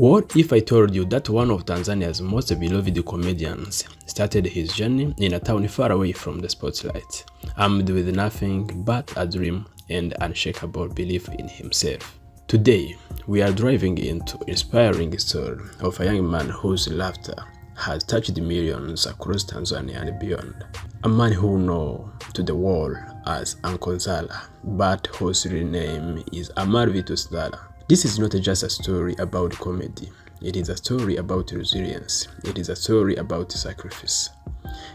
What if I told you that one of Tanzania's most beloved comedians started his journey in a town far away from the spotlight, armed with nothing but a dream and unshakable belief in himself? Today, we are driving into an inspiring story of a young man whose laughter has touched millions across Tanzania and beyond. A man who known to the world as Anko Nzala, but whose real name is Amari Vitus Nzala. This is not just a story about comedy. It is a story about resilience. It is a story about sacrifice.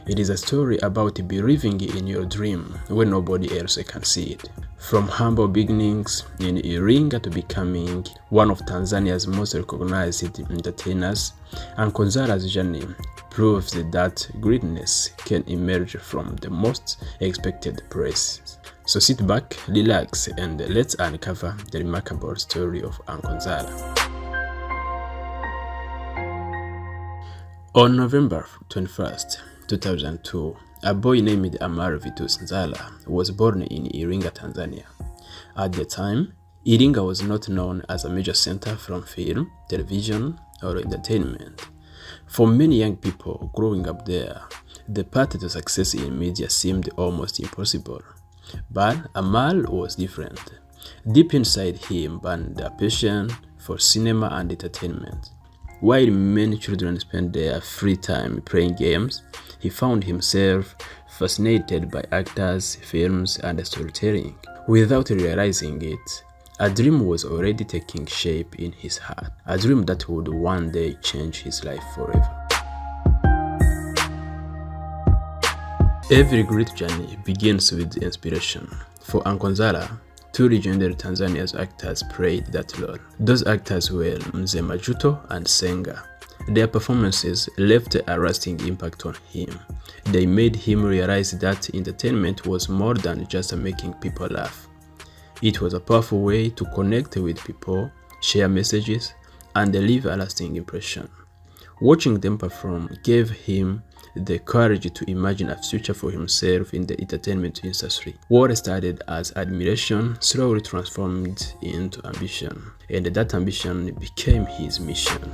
It is a story about believing in your dream when nobody else can see it. From humble beginnings in Iringa to becoming one of Tanzania's most recognized entertainers, Anko Nzala's journey proves that greatness can emerge from the most expected places. So sit back, relax, and let's uncover the remarkable story of Anko Nzala. On November 21st, 2002, a boy named Amari Vitus Nzala was born in Iringa, Tanzania. At the time, Iringa was not known as a major center from film, television, or entertainment. For many young people growing up there, the path to success in media seemed almost impossible. But Amari was different. Deep inside him burned a passion for cinema and entertainment. While many children spend their free time playing games, he found himself fascinated by actors, films, and storytelling. Without realizing it, a dream was already taking shape in his heart, a dream that would one day change his life forever. Every great journey begins with inspiration. For Anko Nzala, two legendary Tanzanian actors played that role. Those actors were Mzee Majuto and Senga. Their performances left a lasting impact on him. They made him realize that entertainment was more than just making people laugh. It was a powerful way to connect with people, share messages, and leave a lasting impression. Watching them perform gave him the courage to imagine a future for himself in the entertainment industry. What started as admiration slowly transformed into ambition, and that ambition became his mission.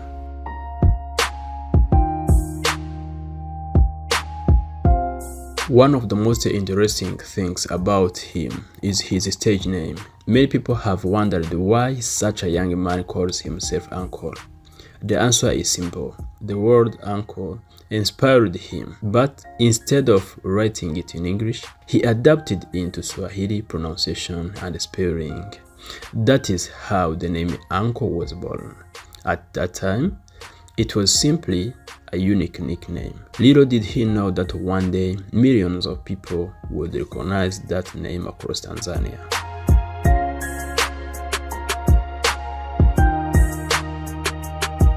One of the most interesting things about him is his stage name. Many people have wondered why such a young man calls himself Uncle. The answer is simple. The word uncle inspired him, but instead of writing it in English, he adapted into Swahili pronunciation and spelling. That is how the name Uncle was born. At that time, it was simply a unique nickname. Little did he know that one day millions of people would recognize that name across Tanzania.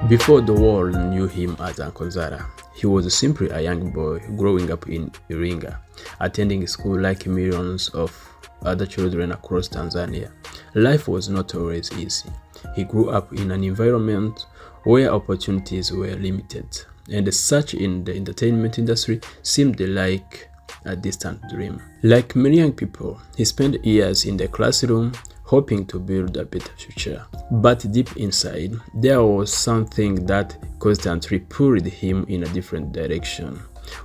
Before the world knew him as Anko Nzala, he was simply a young boy growing up in Iringa, attending school like millions of other children across Tanzania. Life was not always easy. He grew up in an environment where opportunities were limited, and such in the entertainment industry seemed like a distant dream. Like many young people, he spent years in the classroom hoping to build a better future. But deep inside, there was something that constantly pulled him in a different direction.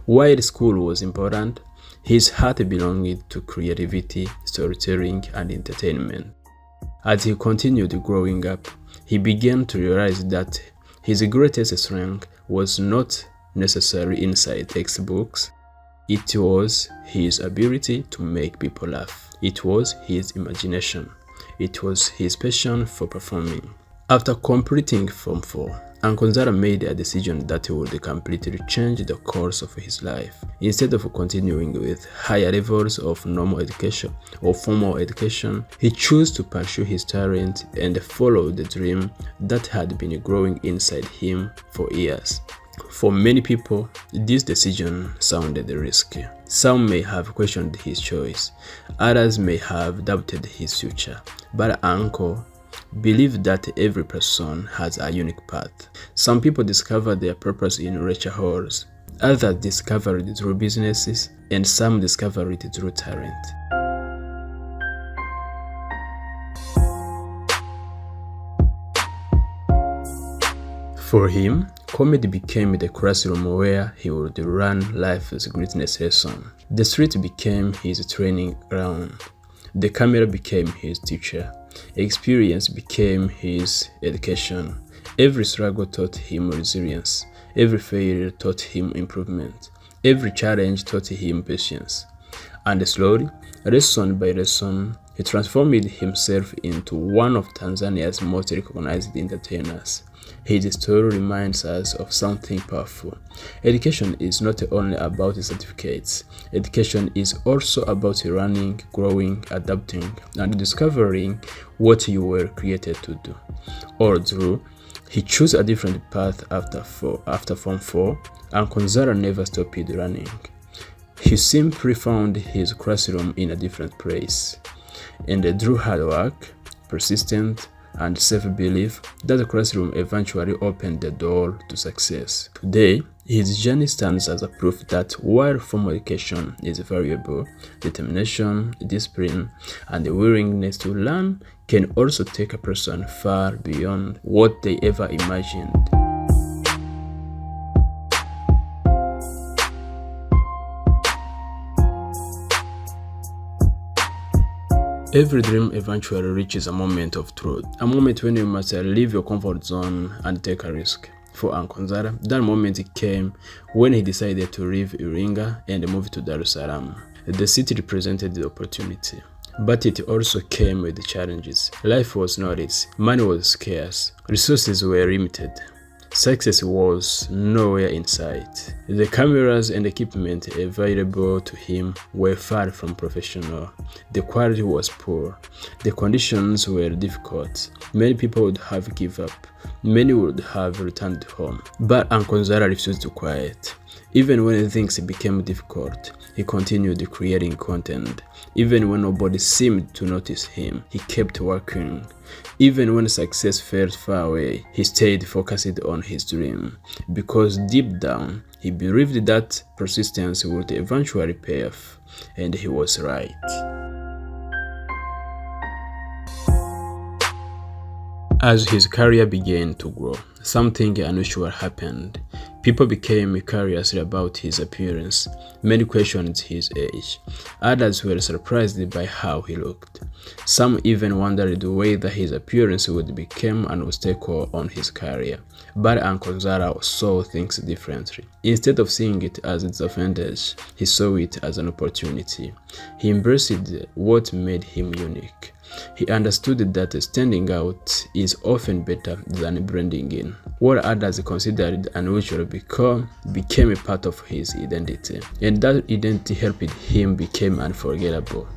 While school was important, his heart belonged to creativity, storytelling, and entertainment. As he continued growing up, he began to realize that his greatest strength was not necessarily inside textbooks. It was his ability to make people laugh. It was his imagination. It was his passion for performing. After completing Form 4, Anko Nzala made a decision that would completely change the course of his life. Instead of continuing with higher levels of normal education or formal education, he chose to pursue his talent and follow the dream that had been growing inside him for years. For many people, this decision sounded risky. Some may have questioned his choice, others may have doubted his future, but Anko believed that every person has a unique path. Some people discover their purpose in lecture halls, others discover it through businesses, and some discover it through talent. For him, comedy became the classroom where he would learn life's greatness lesson. The street became his training ground. The camera became his teacher. Experience became his education. Every struggle taught him resilience. Every failure taught him improvement. Every challenge taught him patience. And slowly, lesson by lesson, he transformed himself into one of Tanzania's most recognized entertainers. His story reminds us of something powerful. Education is not only about certificates. Education is also about learning, growing, adapting, and discovering what you were created to do. Although he chose a different path after Form 4, Anko Nzala never stopped learning. He simply found his classroom in a different place. And through hard work, persistence, and self-belief, that classroom eventually opened the door to success. Today, his journey stands as a proof that while formal education is valuable, determination, discipline, and the willingness to learn can also take a person far beyond what they ever imagined. Every dream eventually reaches a moment of truth, a moment when you must leave your comfort zone and take a risk. For Anko Nzala, that moment came when he decided to leave Iringa and move to Salaam. The city represented the opportunity, but it also came with challenges. Life was not easy, money was scarce, resources were limited. Success was nowhere in sight. The cameras and equipment available to him were far from professional. The quality was poor. The conditions were difficult. Many people would have given up. Many would have returned home. But Anko Nzala refused to quiet. Even when things became difficult, he continued creating content. Even when nobody seemed to notice him, he kept working. Even when success felt far away, he stayed focused on his dream. Because deep down, he believed that persistence would eventually pay off. And he was right. As his career began to grow, something unusual happened. People became curious about his appearance. Many questioned his age. Others were surprised by how he looked. Some even wondered whether his appearance would become an obstacle on his career. But Anko Nzala saw things differently. Instead of seeing it as a disadvantage, he saw it as an opportunity. He embraced what made him unique. He understood that standing out is often better than blending in. What others considered unusual became a part of his identity, and that identity helped him become unforgettable.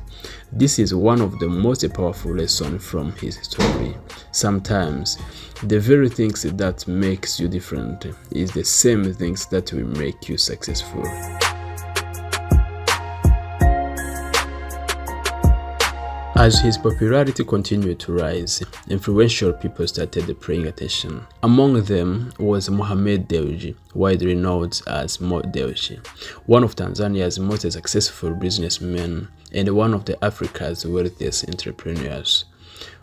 This is one of the most powerful lessons from his story. Sometimes, the very things that makes you different is the same things that will make you successful. As his popularity continued to rise, influential people started paying attention. Among them was Mohamed Dewji, widely known as Mo Dewji, one of Tanzania's most successful businessmen and one of Africa's wealthiest entrepreneurs.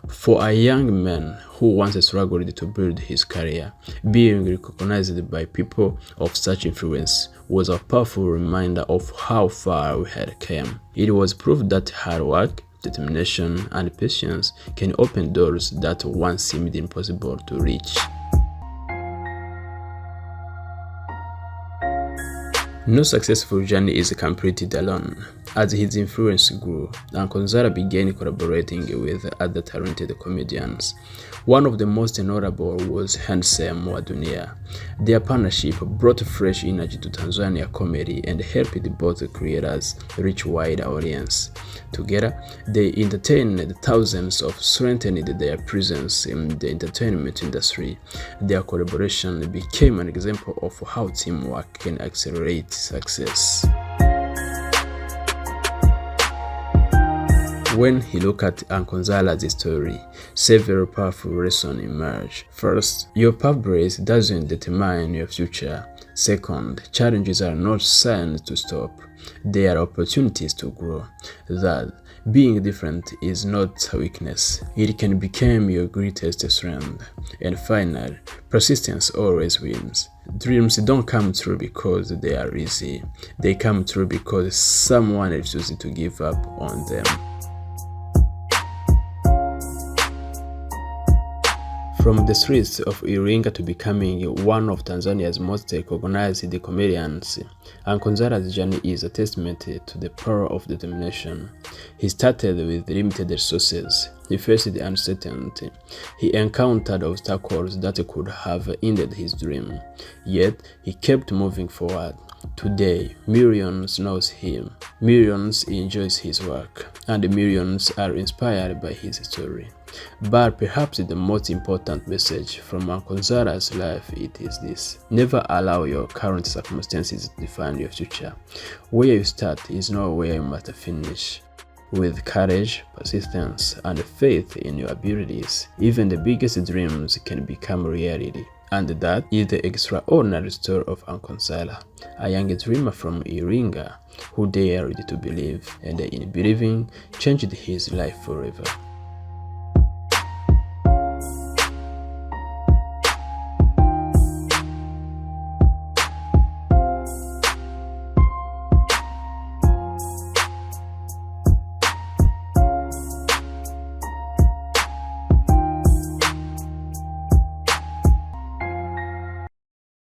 For a young man who once struggled to build his career, being recognized by people of such influence was a powerful reminder of how far we had come. It was proof that hard work, determination, and patience can open doors that once seemed impossible to reach. No successful journey is completed alone. As his influence grew, Anko Nzala began collaborating with other talented comedians. One of the most notable was handsome Dunia. Their partnership brought fresh energy to Tanzania comedy and helped both creators reach wide audience. Together, they entertained thousands of strengthened their presence in the entertainment industry. Their collaboration became an example of how teamwork can accelerate success. When he looked at Anko Nzala's story, several powerful lessons emerged. First, your path doesn't determine your future. Second, challenges are not signs to stop. They are opportunities to grow. Third, being different is not a weakness. It can become your greatest strength. And finally, persistence always wins. Dreams don't come true because they are easy. They come true because someone refuses to give up on them. From the streets of Iringa to becoming one of Tanzania's most recognized comedians, Anko Nzala's journey is a testament to the power of determination. He started with limited resources. He faced uncertainty. He encountered obstacles that could have ended his dream. Yet, he kept moving forward. Today, millions know him, millions enjoy his work, and millions are inspired by his story. But perhaps the most important message from Anko Nzala's life it is this: never allow your current circumstances to define your future. Where you start is not where you must finish. With courage, persistence, and faith in your abilities, even the biggest dreams can become reality. And that is the extraordinary story of Anko Nzala, a young dreamer from Iringa who dared to believe, and in believing changed his life forever.